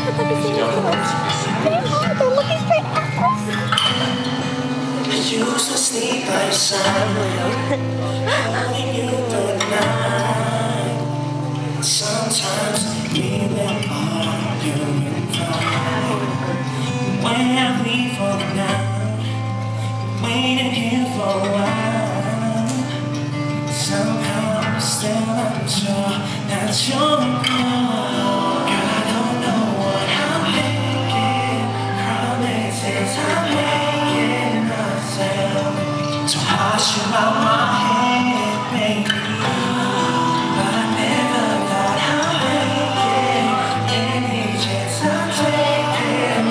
They're looking straight at us. I used to sleep by your side, only you through the night. Sometimes we will argue and fight. When we fall down, waiting here for a while. Somehow I'm still unsure that you're gone. Girl, I don't know what I'm thinking. Promises I'm making myself. So hush you out my head, baby. But I never thought I'd make it. Any chance I'm taking,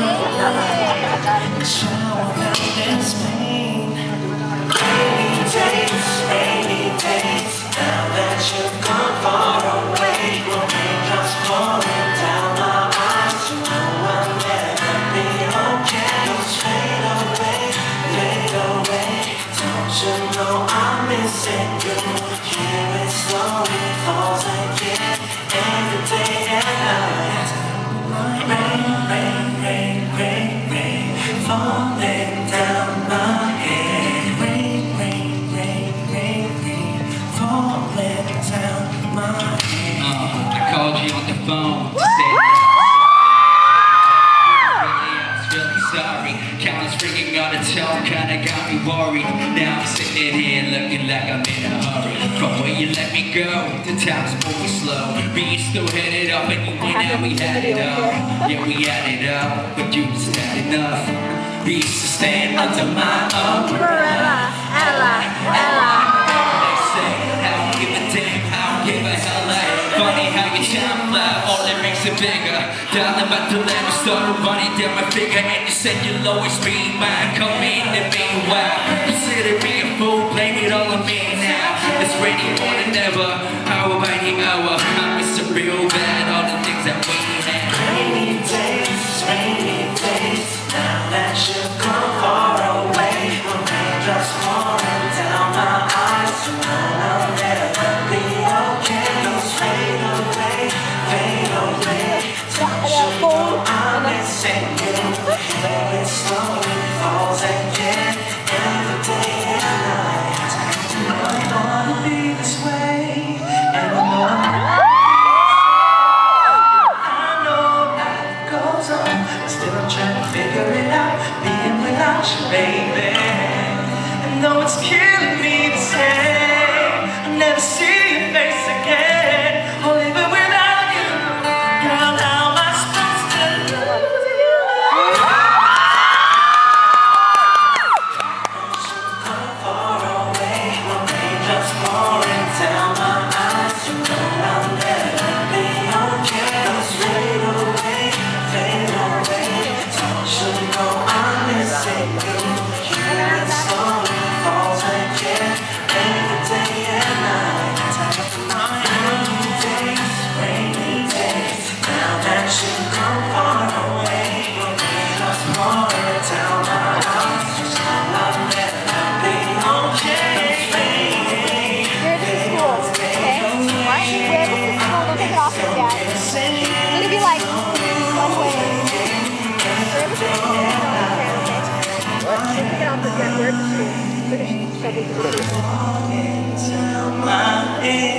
shower down this pain. Rainy days, now that you've gone far away, will raindrops pouring down my eyes. You know I'll never be okay. Those fade away, fade away. Don't you know I'm missing you? Here it slowly falls again, every day and night. Rain, rain, rain, rain, rain, falling down my head. Rain, rain, rain, rain, rain, falling down my head. I called you on the phone to say that I was really sorry. Countless ringing on the tone kinda got me worried. Now I'm sitting here looking like I'm in a hurry. From where you let me go, the time's moving slow. But you still headed up and you went out, we had it up. Yeah, we had it up, but you just had enough. We used to stand under my umbrella. They say, I don't give a damn, I don't give a hell. Funny how you time out, all it makes it bigger. Darling, about to let me start running down my figure. And you said you'll always be mine. Come in the meanwhile, consider me a fool, blame it all on me now. It's ready more than ever, hour by the hour. I miss it real bad, all the things that we had. Rainy days, now that you've gone far away, when raindrops pouring down my eyes, you know I'll never be okay. Those fade away, fade away. Don't you know I'm missing you? Here it slowly falls again, every day and night. I don't wanna be this way, and I know still I'm trying to figure it out, being without you, baby. And though it's killing me to say, I'll never see your face again, or live it without you. Girl, how am I supposed to lose you? You've gone far away, when raindrops pouring down my eyes. You know I'll never be okay. Those fade away, fade away. Don't you know I'm missing you? Here it slowly falls again, every day and night. Rainy days, now that you've gone far away, when raindrops pouring down my eyes, you know I'll never be okay. You're at the school, okay? What? We're at the school, don't take it off your dad. It's gonna be like Oneway. Take it off the dad, we're at the school. Finish. Down my head.